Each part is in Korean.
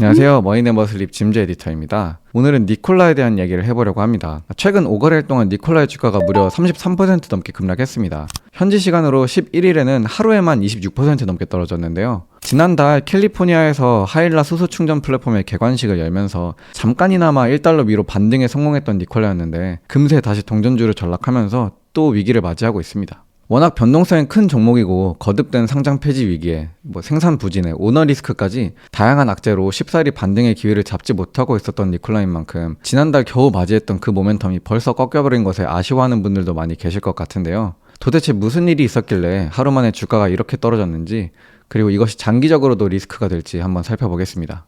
안녕하세요. 머니네버슬립 짐즈 에디터입니다. 오늘은 니콜라에 대한 얘기를 해보려고 합니다. 최근 5거래일 동안 니콜라의 주가가 무려 33% 넘게 급락했습니다. 현지 시간으로 11일에는 하루에만 26% 넘게 떨어졌는데요. 지난달 캘리포니아에서 하일라 수소 충전 플랫폼의 개관식을 열면서 잠깐이나마 1달러 위로 반등에 성공했던 니콜라였는데 금세 다시 동전주로 전락하면서 또 위기를 맞이하고 있습니다. 워낙 변동성이 큰 종목이고 거듭된 상장 폐지 위기에 생산 부진에 오너 리스크까지 다양한 악재로 쉽사리 반등의 기회를 잡지 못하고 있었던 니콜라인 만큼 지난달 겨우 맞이했던 그 모멘텀이 벌써 꺾여버린 것에 아쉬워하는 분들도 많이 계실 것 같은데요. 도대체 무슨 일이 있었길래 하루 만에 주가가 이렇게 떨어졌는지, 그리고 이것이 장기적으로도 리스크가 될지 한번 살펴보겠습니다.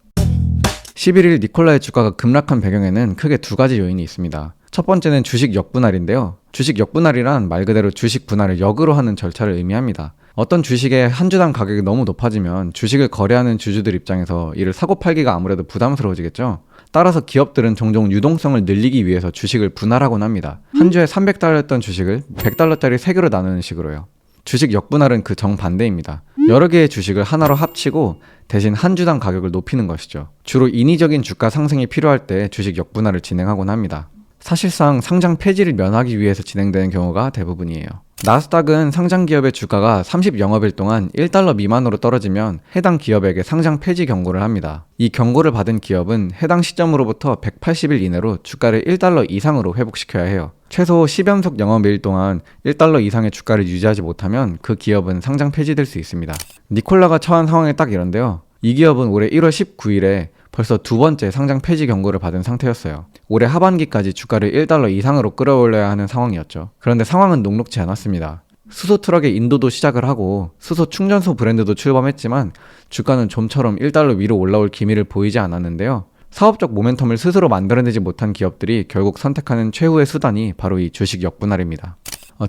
11일 니콜라의 주가가 급락한 배경에는 크게 두 가지 요인이 있습니다. 첫 번째는 주식 역분할인데요. 주식 역분할이란 말 그대로 주식 분할을 역으로 하는 절차를 의미합니다. 어떤 주식의 한 주당 가격이 너무 높아지면 주식을 거래하는 주주들 입장에서 이를 사고 팔기가 아무래도 부담스러워지겠죠. 따라서 기업들은 종종 유동성을 늘리기 위해서 주식을 분할하곤 합니다. 한 주에 300달러였던 주식을 100달러짜리 3개로 나누는 식으로요. 주식 역분할은 그 정반대입니다. 여러 개의 주식을 하나로 합치고 대신 한 주당 가격을 높이는 것이죠. 주로 인위적인 주가 상승이 필요할 때 주식 역분할을 진행하곤 합니다. 사실상 상장 폐지를 면하기 위해서 진행되는 경우가 대부분이에요. 나스닥은 상장 기업의 주가가 30영업일 동안 1달러 미만으로 떨어지면 해당 기업에게 상장 폐지 경고를 합니다. 이 경고를 받은 기업은 해당 시점으로부터 180일 이내로 주가를 1달러 이상으로 회복시켜야 해요. 최소 10연속 영업일 동안 1달러 이상의 주가를 유지하지 못하면 그 기업은 상장 폐지될 수 있습니다. 니콜라가 처한 상황이 딱 이런데요. 이 기업은 올해 1월 19일에 벌써 두 번째 상장 폐지 경고를 받은 상태였어요. 올해 하반기까지 주가를 1달러 이상으로 끌어올려야 하는 상황이었죠. 그런데 상황은 녹록지 않았습니다. 수소 트럭의 인도도 시작을 하고 수소 충전소 브랜드도 출범했지만 주가는 좀처럼 1달러 위로 올라올 기미를 보이지 않았는데요. 사업적 모멘텀을 스스로 만들어내지 못한 기업들이 결국 선택하는 최후의 수단이 바로 이 주식 역분할입니다.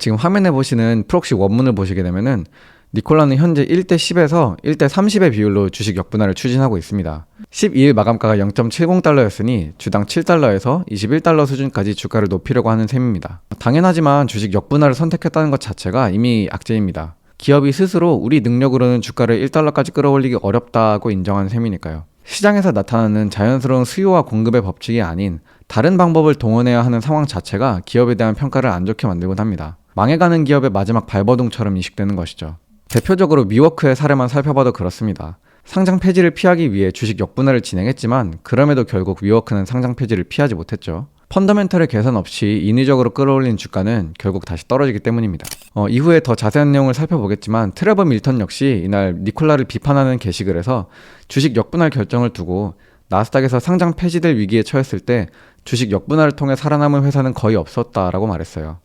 지금 화면에 보시는 프록시 원문을 보시게 되면은 니콜라는 현재 1대10에서 1대30의 비율로 주식 역분할을 추진하고 있습니다. 12일 마감가가 0.70달러였으니 주당 7달러에서 21달러 수준까지 주가를 높이려고 하는 셈입니다. 당연하지만 주식 역분할을 선택했다는 것 자체가 이미 악재입니다. 기업이 스스로 우리 능력으로는 주가를 1달러까지 끌어올리기 어렵다고 인정한 셈이니까요. 시장에서 나타나는 자연스러운 수요와 공급의 법칙이 아닌 다른 방법을 동원해야 하는 상황 자체가 기업에 대한 평가를 안 좋게 만들곤 합니다. 망해가는 기업의 마지막 발버둥처럼 인식되는 것이죠. 대표적으로 미워크의 사례만 살펴봐도 그렇습니다. 상장 폐지를 피하기 위해 주식 역분할을 진행했지만 그럼에도 결국 미워크는 상장 폐지를 피하지 못했죠. 펀더멘털의 개선 없이 인위적으로 끌어올린 주가는 결국 다시 떨어지기 때문입니다. 이후에 더 자세한 내용을 살펴보겠지만 트레버 밀턴 역시 이날 니콜라를 비판하는 게시글에서 주식 역분할 결정을 두고 나스닥에서 상장 폐지될 위기에 처했을 때 주식 역분할을 통해 살아남은 회사는 거의 없었다라고 말했어요.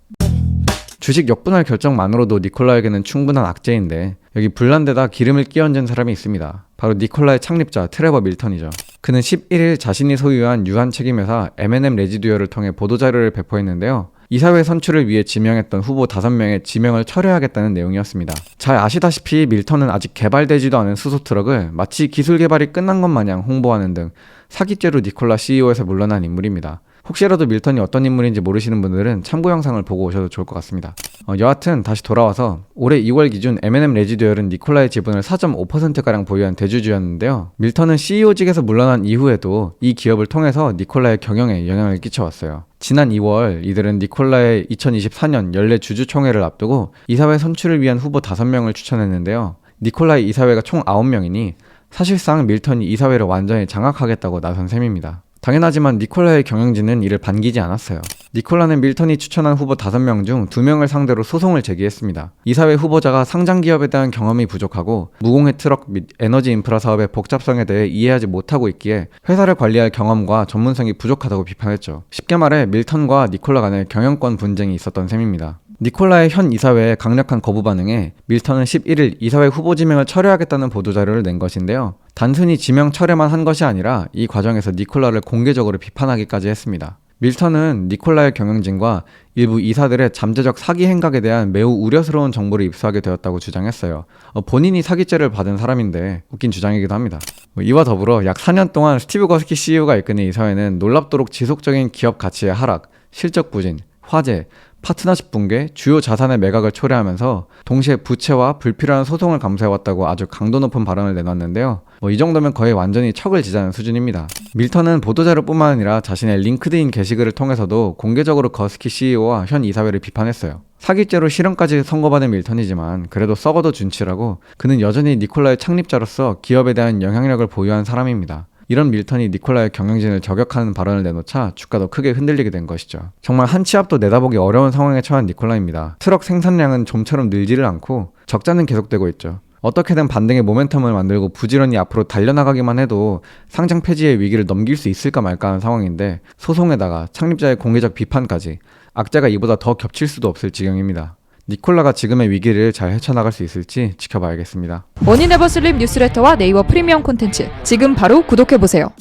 주식 역분할 결정만으로도 니콜라에게는 충분한 악재인데 여기 불난데다 기름을 끼얹은 사람이 있습니다. 바로 니콜라의 창립자 트레버 밀턴이죠. 그는 11일 자신이 소유한 유한 책임회사 M&M 레지듀얼을 통해 보도자료를 배포했는데요. 이사회 선출을 위해 지명했던 후보 5명의 지명을 철회하겠다는 내용이었습니다. 잘 아시다시피 밀턴은 아직 개발되지도 않은 수소 트럭을 마치 기술 개발이 끝난 것 마냥 홍보하는 등 사기죄로 니콜라 CEO에서 물러난 인물입니다. 혹시라도 밀턴이 어떤 인물인지 모르시는 분들은 참고 영상을 보고 오셔도 좋을 것 같습니다. 여하튼 다시 돌아와서 올해 2월 기준 M&M 레지듀얼은 니콜라의 지분을 4.5%가량 보유한 대주주였는데요. 밀턴은 CEO직에서 물러난 이후에도 이 기업을 통해서 니콜라의 경영에 영향을 끼쳐왔어요. 지난 2월 이들은 니콜라의 2024년 연례 주주총회를 앞두고 이사회 선출을 위한 후보 5명을 추천했는데요. 니콜라의 이사회가 총 9명이니 사실상 밀턴이 이사회를 완전히 장악하겠다고 나선 셈입니다. 당연하지만 니콜라의 경영진은 이를 반기지 않았어요. 니콜라는 밀턴이 추천한 후보 5명 중 2명을 상대로 소송을 제기했습니다. 이사회 후보자가 상장 기업에 대한 경험이 부족하고 무공해 트럭 및 에너지 인프라 사업의 복잡성에 대해 이해하지 못하고 있기에 회사를 관리할 경험과 전문성이 부족하다고 비판했죠. 쉽게 말해 밀턴과 니콜라 간의 경영권 분쟁이 있었던 셈입니다. 니콜라의 현 이사회의 강력한 거부 반응에 밀턴은 11일 이사회 후보 지명을 철회하겠다는 보도자료를 낸 것인데요. 단순히 지명 철회만 한 것이 아니라 이 과정에서 니콜라를 공개적으로 비판하기까지 했습니다. 밀턴은 니콜라의 경영진과 일부 이사들의 잠재적 사기 행각에 대한 매우 우려스러운 정보를 입수하게 되었다고 주장했어요. 본인이 사기죄를 받은 사람인데 웃긴 주장이기도 합니다. 이와 더불어 약 4년 동안 스티브 거스키 CEO가 이끄는 이사회는 놀랍도록 지속적인 기업 가치의 하락, 실적 부진, 화재, 파트너십 붕괴, 주요 자산의 매각을 초래하면서 동시에 부채와 불필요한 소송을 감수해왔다고 아주 강도 높은 발언을 내놨는데요. 이 정도면 거의 완전히 척을 지자는 수준입니다. 밀턴은 보도자료뿐만 아니라 자신의 링크드인 게시글을 통해서도 공개적으로 거스키 CEO와 현 이사회를 비판했어요. 사기죄로 실형까지 선고받은 밀턴이지만 그래도 썩어도 준치라고, 그는 여전히 니콜라의 창립자로서 기업에 대한 영향력을 보유한 사람입니다. 이런 밀턴이 니콜라의 경영진을 저격하는 발언을 내놓자 주가도 크게 흔들리게 된 것이죠. 정말 한 치 앞도 내다보기 어려운 상황에 처한 니콜라입니다. 트럭 생산량은 좀처럼 늘지를 않고 적자는 계속되고 있죠. 어떻게든 반등의 모멘텀을 만들고 부지런히 앞으로 달려나가기만 해도 상장 폐지의 위기를 넘길 수 있을까 말까 하는 상황인데, 소송에다가 창립자의 공개적 비판까지, 악재가 이보다 더 겹칠 수도 없을 지경입니다. 니콜라가 지금의 위기를 잘 헤쳐나갈 수 있을지 지켜봐야겠습니다. 머니네버슬립 뉴스레터와 네이버 프리미엄 콘텐츠 지금 바로 구독해보세요.